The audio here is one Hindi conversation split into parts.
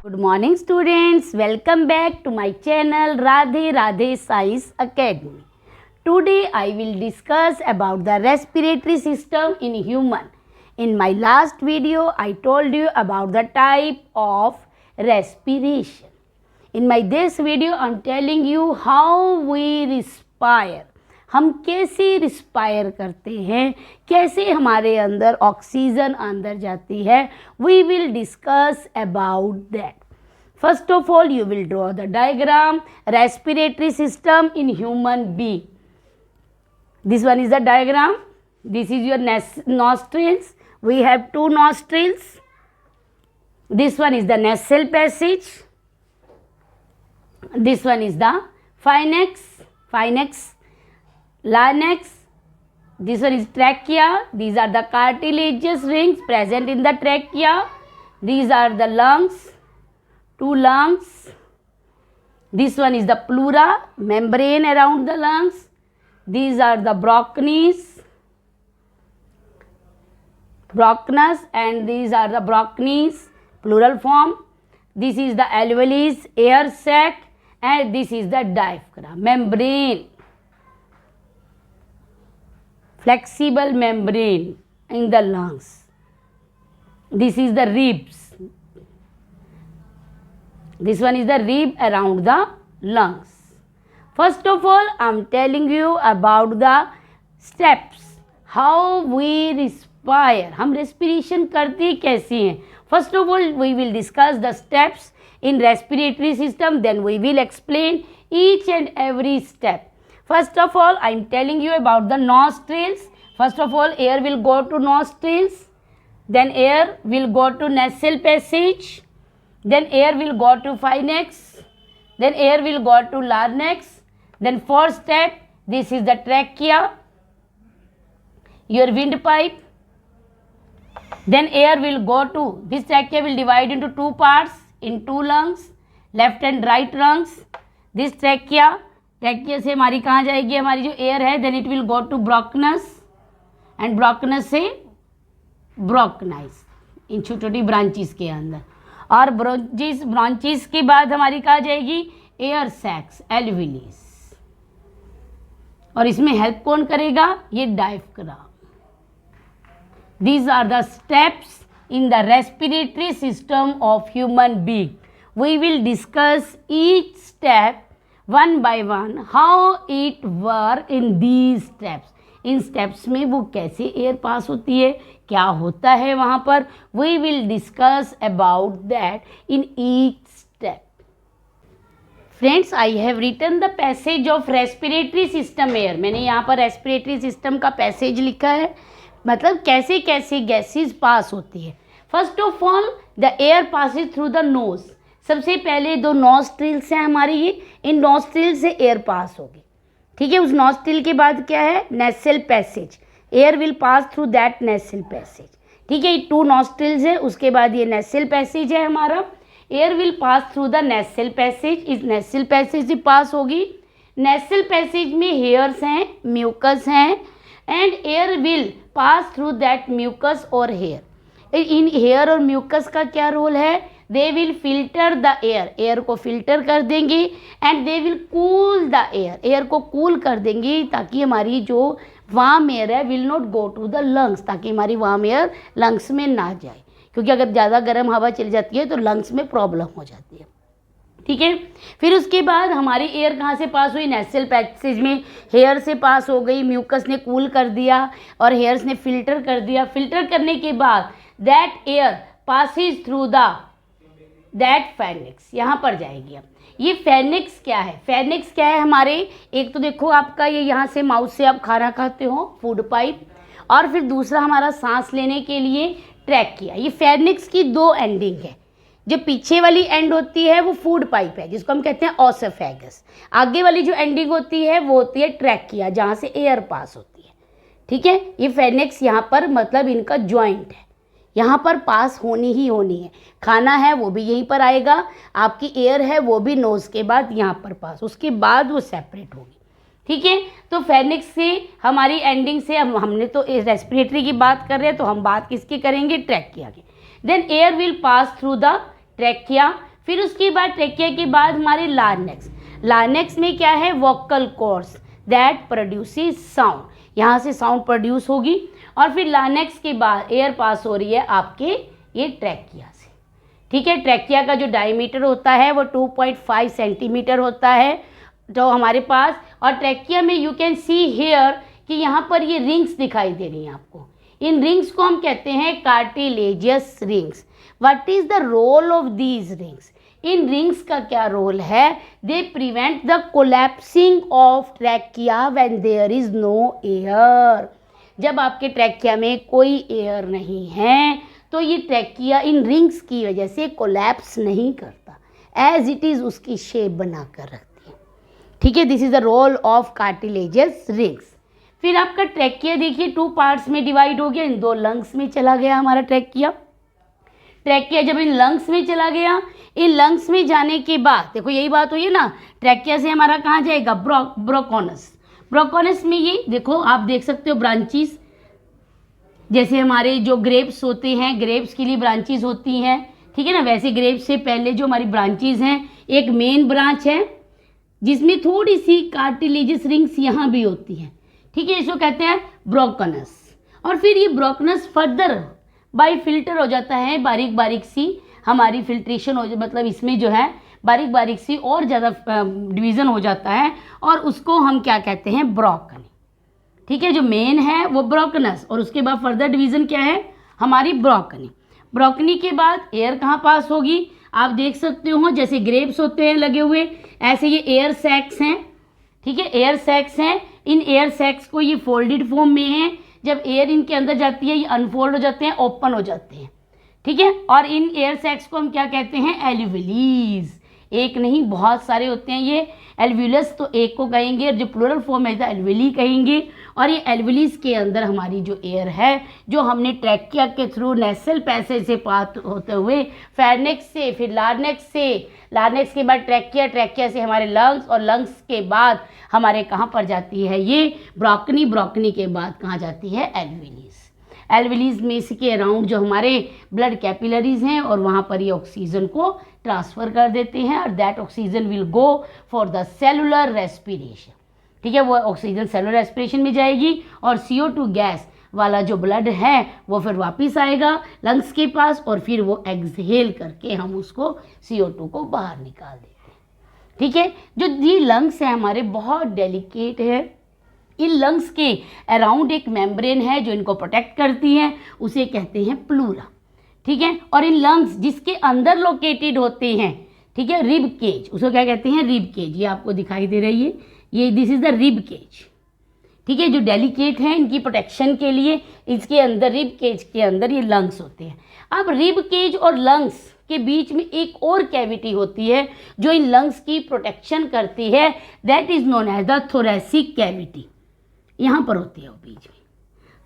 Good morning students, welcome back to my channel Radhe Radhe Science Academy. Today I will discuss about the respiratory system in human. In my last video I told you about the type of respiration. In my this video I am telling you how we respire. हम कैसे रिस्पायर करते हैं, कैसे हमारे अंदर ऑक्सीजन अंदर जाती है. We will discuss about that. First of all you will draw the diagram respiratory system in human being. This one is the diagram. This is your nostrils. We have two nostrils. This one is the nasal passage. This one is the pharynx. Larynx. This one is trachea. These are the cartilaginous rings present in the trachea. These are the lungs, two lungs. This one is the pleura, membrane around the lungs. These are the bronchus, and these are the bronchus, plural form. This is the alveolus, air sac, and this is the diaphragm, membrane. Flexible membrane in the lungs. This is the ribs. This one is the rib around the lungs. First of all, I am telling you about the steps. How we respire. हम respiration करते कैसे हैं. First of all, we will discuss the steps in respiratory system. Then we will explain each and every step. First of all, I am telling you about the nostrils. First of all, air will go to nostrils. Then air will go to nasal passage. Then air will go to pharynx. Then air will go to larynx. Then first step, this is the trachea, your windpipe. Then air will go to, this trachea will divide into two parts, in two lungs, left and right lungs. This trachea से हमारी कहाँ जाएगी, हमारी जो एयर है, then it will go to bronchus and bronchus से ब्रोंकनाइस इन छोटी छोटी ब्रांचेस के अंदर. और ब्रांचेस के बाद हमारी कहाँ जाएगी, एयर सैक्स, एल्वियस. और इसमें हेल्प कौन करेगा, ये diaphragm. These are the steps in the respiratory system of human being. We will discuss each step one by one how it work in these steps. इन स्टेप्स में वो कैसे एयर पास होती है, क्या होता है वहाँ पर, we will discuss about that in each step. Friends, I have written the passage of respiratory system air. मैंने यहाँ पर रेस्पिरेटरी सिस्टम का पैसेज लिखा है, मतलब कैसे कैसे गैसेज पास होती है. First of all the air passes through the nose. सबसे पहले दो नॉस्ट्रिल्स हैं हमारे, ये इन नॉस्ट्रिल से एयर पास होगी. ठीक है, उस नॉस्ट्रिल के बाद क्या है, nasal passage. Air will pass through that nasal passage. ठीक है, टू नॉस्ट्रिल्स है, उसके बाद ये नेसल पैसेज है हमारा. Air will pass through the nasal passage. इस नेसल पैसेज से पास होगी. नेसल पैसेज में हेयर्स हैं, म्यूकस हैं, and air will pass through that mucus और हेयर. इन हेयर और म्यूकस का क्या रोल है, they will filter the air. Air को फिल्टर कर देंगे and they will cool the air. Air को कूल कर देंगे ताकि हमारी जो वार्म एयर है will not go to the lungs, ताकि हमारी वार्म एयर लंग्स में ना जाए, क्योंकि अगर ज़्यादा गर्म हवा चली जाती है तो लंग्स में प्रॉब्लम हो जाती है. ठीक है, फिर उसके बाद हमारी एयर कहाँ से पास हुई, नेसल पैसेज में हेयर से पास हो गई. म्यूकस ने कूल कर दिया और हेयर्स ने फिल्टर कर दिया. फिल्टर करने के बाद that air passes through that pharynx, यहाँ पर जाएगी. अब ये फेनिक्स क्या है, फेनिक्स क्या है हमारे, एक तो देखो आपका ये यहाँ से माउथ से आप खाना खाते हो, फूड पाइप, और फिर दूसरा हमारा सांस लेने के लिए ट्रैकिया. ये फेनिक्स की दो एंडिंग है. जो पीछे वाली एंड होती है वो फूड पाइप है, जिसको हम कहते हैं ऑसोफेगस. आगे वाली जो एंडिंग होती है वो होती है ट्रैकिया, जहाँ से एयर पास होती है. ठीक है, ये फेनिक्स यहाँ पर मतलब इनका जॉइंट है, यहाँ पर पास होनी ही होनी है. खाना है वो भी यहीं पर आएगा, आपकी एयर है वो भी नोज़ के बाद यहाँ पर पास, उसके बाद वो सेपरेट होगी. ठीक है, तो फेनिक्स से हमारी एंडिंग से हमने तो रेस्पिरेटरी की बात कर रहे हैं, तो हम बात किसकी करेंगे, ट्रैकिया की. Then air will pass through the trachea फिर उसके बाद ट्रेकिया के बाद हमारे लार्नेक्स। लार्नेक्स में क्या है, vocal cords that produces sound, यहाँ से साउंड प्रोड्यूस होगी। और फिर लार्नेक्स के बाद एयर पास हो रही है आपके ये ट्रैकिया से। ठीक है, ट्रैकिया का जो डायमीटर होता है वो 2.5 सेंटीमीटर होता है जो हमारे पास। और ट्रैकिया में यू कैन सी हेयर कि यहाँ पर ये रिंग्स दिखाई दे रही हैं आपको। इन रिंग्स को हम कहते हैं cartilaginous rings. What is the role of these rings? इन रिंग्स का क्या रोल है? They prevent the collapsing of trachea when there is no air. जब आपके ट्रैकिया में कोई एयर नहीं है तो ये ट्रैकिया इन रिंग्स की वजह से कोलैप्स नहीं करता, एज इट इज़ उसकी शेप बना कर रखती है। ठीक है, this is the role of cartilaginous rings. फिर आपका ट्रैकिया देखिए 2 पार्ट्स में डिवाइड हो गया, इन 2 लंग्स में चला गया हमारा ट्रैकिया। ट्रैकिया जब इन लंग्स में चला गया, इन लंग्स में जाने के बाद देखो यही बात हुई है ना, ट्रैकिया से हमारा कहाँ जाएगा, ब्रोकोनस। ब्रोकोनस में ये देखो आप देख सकते हो ब्रांचीज, जैसे हमारे जो ग्रेप्स होते हैं, ग्रेप्स के लिए ब्रांचीज होती हैं। ठीक है ना, वैसे ग्रेप्स से पहले जो हमारी ब्रांचीज हैं, एक मेन ब्रांच है जिसमें थोड़ी सी कार्टिलेजियस रिंग्स यहाँ भी होती हैं। ठीक है, इसको कहते हैं ब्रोकोनस। और फिर ये ब्रोकोनस फर्दर बाय फिल्टर हो जाता है, बारीक बारीक सी हमारी फिल्ट्रेशन हो, मतलब इसमें जो है बारीक बारीक सी और ज़्यादा डिवीज़न हो जाता है और उसको हम क्या कहते हैं, ब्रोकनी। ठीक है, जो मेन है वो ब्रोकोनस और उसके बाद फर्दर डिवीज़न क्या है, हमारी ब्रोकनी। ब्रोकनी के बाद एयर कहाँ पास होगी, आप देख सकते हो जैसे ग्रेप्स होते हैं लगे हुए, ऐसे ये एयर सैक्स हैं। ठीक है, एयर सैक्स हैं। इन एयर सैक्स को ये फोल्डेड फॉर्म में हैं, जब एयर इनके अंदर जाती है ये अनफोल्ड हो जाते हैं, ओपन हो जाते हैं। ठीक है, और इन एयर सैक्स को हम क्या कहते हैं, एल्विलीज। एक नहीं बहुत सारे होते हैं ये, एल्व्यूलस तो एक को कहेंगे, जो प्लूरल फॉर्म है एल्वेली कहेंगे। और ये एल्वेलीज के अंदर हमारी जो एयर है, जो हमने ट्रैकिया के थ्रू नेसल पैसेज से पास होते हुए फेरनेक्स से, फिर लार्नेक्स से, लार्नेक्स के बाद ट्रैकिया, ट्रैकिया से हमारे लंग्स, और लंग्स के बाद हमारे कहाँ पर जाती है ये ब्रोकनी, ब्रोकनी के बाद कहाँ जाती है, एल्वेलीज। एल्वेलीज में इसके अराउंड जो हमारे ब्लड कैपिलरीज हैं और वहाँ पर ये ऑक्सीजन को ट्रांसफ़र कर देते हैं और that oxygen will go for the cellular respiration. ठीक है, वो ऑक्सीजन सेलुलर रेस्पिरेशन में जाएगी और CO2 गैस वाला जो ब्लड है वो फिर वापस आएगा लंग्स के पास और फिर वो एक्सहेल करके हम उसको CO2 को बाहर निकाल देते हैं। ठीक है, जो ये लंग्स है हमारे बहुत डेलिकेट है। इन लंग्स के अराउंड एक मेम्ब्रेन है जो इनको प्रोटेक्ट करती है, उसे कहते हैं प्लूरा। ठीक है, और इन लंग्स जिसके अंदर लोकेटेड होते हैं, ठीक है, रिब केज, उसको क्या कहते हैं, रिब केज। ये आपको दिखाई दे रही है, ये this is the rib cage. ठीक है, जो डेलिकेट है इनकी प्रोटेक्शन के लिए इसके अंदर रिब केज के अंदर ये लंग्स होते हैं। अब रिब केज और लंग्स के बीच में एक और कैविटी होती है जो इन लंग्स की प्रोटेक्शन करती है, that is known as the thoracic cavity. यहाँ पर होती है वो बीच में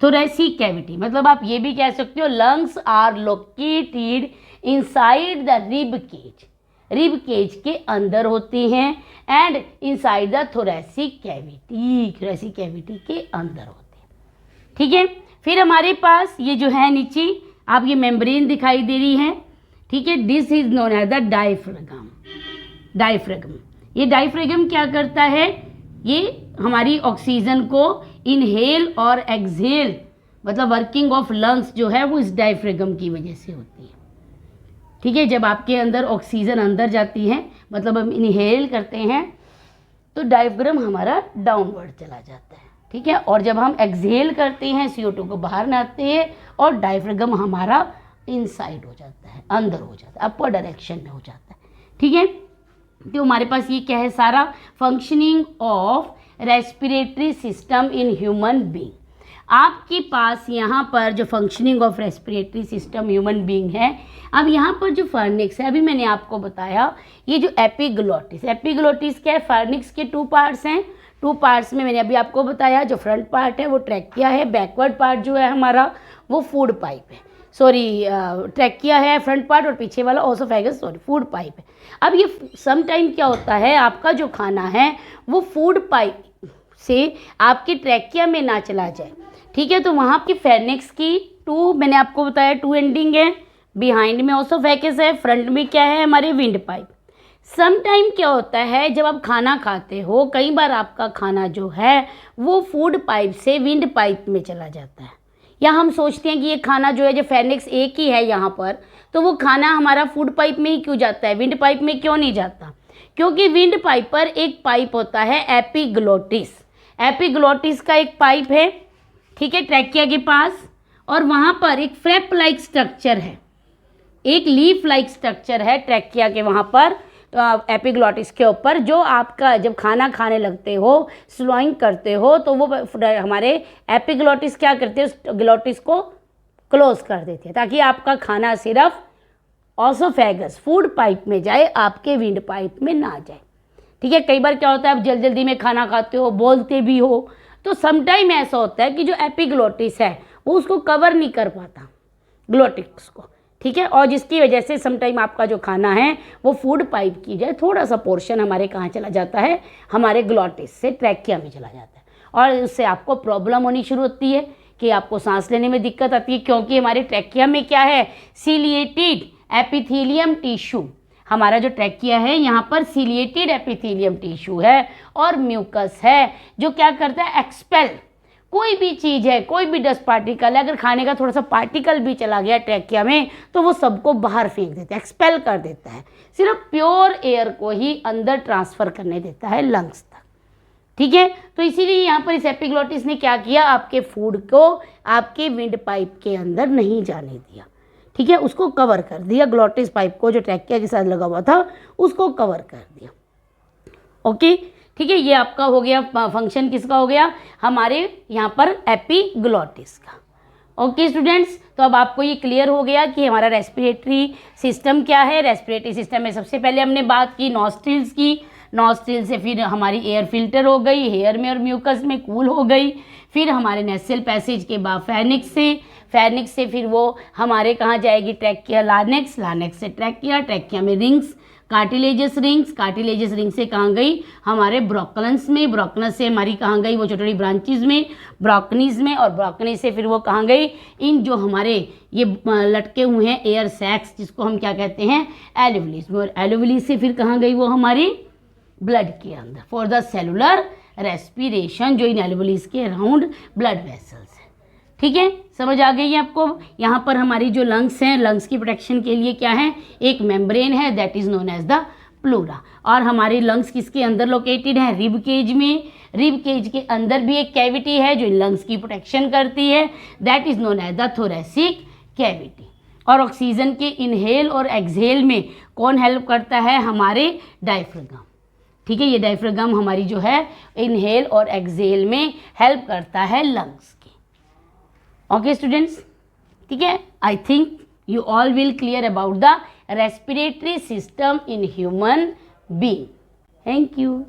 थोरेसिक कैविटी, मतलब आप ये भी कह सकते हो lungs are located inside the rib cage, rib cage के अंदर होती हैं and inside the thoracic cavity, thoracic cavity के अंदर होते हैं। ठीक है, फिर हमारे पास ये जो है नीचे आप ये मेम्ब्रेन दिखाई दे रही है। ठीक है, this is known as the diaphragm. Diaphragm, ये डायफ्रागम क्या करता है, ये हमारी ऑक्सीजन को इनहेल और एक्सहेल, मतलब वर्किंग ऑफ लंग्स जो है वो इस डायफ्रागम की वजह से होती है। ठीक है, जब आपके अंदर ऑक्सीजन अंदर जाती है, मतलब हम इनहेल करते हैं तो डायफ्रागम हमारा डाउनवर्ड चला जाता है। ठीक है, और जब हम एक्सहेल करते हैं CO2 को बाहर लाते हैं और डायफ्रागम हमारा इनसाइड हो जाता है, अंदर हो जाता है, अपर डायरेक्शन में हो जाता है। ठीक है, तो हमारे पास ये क्या है सारा, functioning of respiratory system in human being. आपके पास यहाँ पर जो functioning of respiratory system human being है, अब यहाँ पर जो फार्निक्स है, अभी मैंने आपको बताया ये जो एपिग्लोटिस, एपिग्लोटिस क्या है, फार्निक्स के 2 पार्ट्स हैं। 2 पार्ट्स में मैंने अभी आपको बताया, जो फ्रंट पार्ट है वो ट्रैकिया है, बैकवर्ड पार्ट जो है हमारा वो फूड पाइप है, सॉरी ट्रैकिया है फ्रंट पार्ट और पीछे वाला ओसोफेगस, सॉरी फूड पाइप है। अब ये सम टाइम क्या होता है, आपका जो खाना है वो फूड पाइप से आपके ट्रैकिया में ना चला जाए। ठीक है, तो वहाँ की फेरनेक्स की 2 मैंने आपको बताया 2 एंडिंग है, बिहाइंड में ओसोफेगस है, फ्रंट में क्या है हमारे विंड पाइप। सम टाइम क्या होता है जब आप खाना खाते हो, कई बार आपका खाना जो है वो फूड पाइप से विंड पाइप में चला जाता है, या हम सोचते हैं कि ये खाना जो है जो फेनिक्स एक ही है यहाँ पर, तो वो खाना हमारा फूड पाइप में ही क्यों जाता है, विंड पाइप में क्यों नहीं जाता? क्योंकि विंड पाइप पर एक पाइप होता है एपिग्लोटिस। एपिग्लोटिस का एक पाइप है, ठीक है, ट्रैकिया के पास, और वहाँ पर एक फ्लैप लाइक स्ट्रक्चर है, एक लीफ लाइक स्ट्रक्चर है ट्रैकिया के वहाँ पर एपिग्लोटिस के ऊपर, जो आपका जब खाना खाने लगते हो, स्लोइंग करते हो, तो वो हमारे एपिग्लोटिस क्या करते हैं, उस ग्लोटिस को क्लोज कर देते हैं ताकि आपका खाना सिर्फ ओसोफेगस फूड पाइप में जाए, आपके विंड पाइप में ना जाए। ठीक है, कई बार क्या होता है आप जल्दी जल्दी में खाना खाते हो, बोलते भी हो, तो समटाइम ऐसा होता है कि जो एपिग्लोटिस है वो उसको कवर नहीं कर पाता, ग्लोटिक्स को, ठीक है, और जिसकी वजह से समटाइम आपका जो खाना है वो फूड पाइप की जाए थोड़ा सा पोर्शन हमारे कहाँ चला जाता है, हमारे ग्लोटिस से ट्रैकिया में चला जाता है, और उससे आपको प्रॉब्लम होनी शुरू होती है कि आपको सांस लेने में दिक्कत आती है, क्योंकि हमारे ट्रैकिया में क्या है, सिलिएटेड एपिथेलियम टिश्यू। हमारा जो ट्रैकिया है यहाँ पर सिलिएटेड एपिथेलियम टिश्यू है और म्यूकस है, जो क्या करता है, एक्सपेल, कोई भी चीज़ है, कोई भी डस्ट पार्टिकल है, अगर खाने का थोड़ा सा पार्टिकल भी चला गया ट्रैकिया में तो वो सबको बाहर फेंक देता है, एक्सपेल कर देता है, सिर्फ प्योर एयर को ही अंदर ट्रांसफ़र करने देता है लंग्स तक। ठीक है, तो इसीलिए यहाँ पर इस एपिग्लोटिस ने क्या किया, आपके फूड को आपके विंड पाइप के अंदर नहीं जाने दिया, ठीक है, उसको कवर कर दिया, ग्लोटिस पाइप को जो ट्रैकिया के साथ लगा हुआ था उसको कवर कर दिया। ओके, ठीक है, ये आपका हो गया फंक्शन, किसका हो गया, हमारे यहाँ पर एपिग्लोटिस का। ओके स्टूडेंट्स, तो अब आपको ये क्लियर हो गया कि हमारा रेस्पिरेटरी सिस्टम क्या है। रेस्पिरेटरी सिस्टम में सबसे पहले हमने बात की नॉस्ट्रिल्स की, नॉस्ट्रिल से फिर हमारी एयर फिल्टर हो गई, हेयर में और म्यूकस में कूल हो गई, फिर हमारे नेसल पैसेज के बाद फेनिक्स से फिर वो हमारे कहाँ जाएगी, ट्रैकिया, लार्नेक्स से ट्रैकिया में रिंग्स, कार्टिलेजस रिंग्स से कहाँ गई, हमारे ब्रोकलन्स में, ब्रोकनस से हमारी कहाँ गई, वो छोटी छोटी ब्रांचेज में, ब्रोकनीज में, और ब्रोकनी से फिर वो कहाँ गई, इन जो हमारे ये लटके हुए हैं एयर सैक्स, जिसको हम क्या कहते हैं, एल्वेओलिस में, और एल्वेओलिस से फिर कहाँ गई, वो हमारी ब्लड के अंदर फॉर द सेलुलर रेस्पिरेशन, जो इन एल्वेओलिस के अराउंड ब्लड वेसल्स है। ठीक है, समझ आ गई है आपको। यहाँ पर हमारी जो लंग्स हैं, लंग्स की प्रोटेक्शन के लिए क्या है, एक मेम्ब्रेन है, that is known as the pleura, और हमारी लंग्स किसके अंदर लोकेटेड है, रिब केज में। रिब केज के अंदर भी एक कैविटी है जो इन लंग्स की प्रोटेक्शन करती है, that is known as the thoracic cavity. और ऑक्सीजन के इनहेल और एक्सहेल में कौन हेल्प करता है, हमारे डायफ्राम। ठीक है, ये डायफ्राम हमारी जो है इनहेल और एक्सहेल में हेल्प करता है लंग्स की। ओके स्टूडेंट्स, ठीक है, I think you all will clear about the respiratory system in human being. Thank you.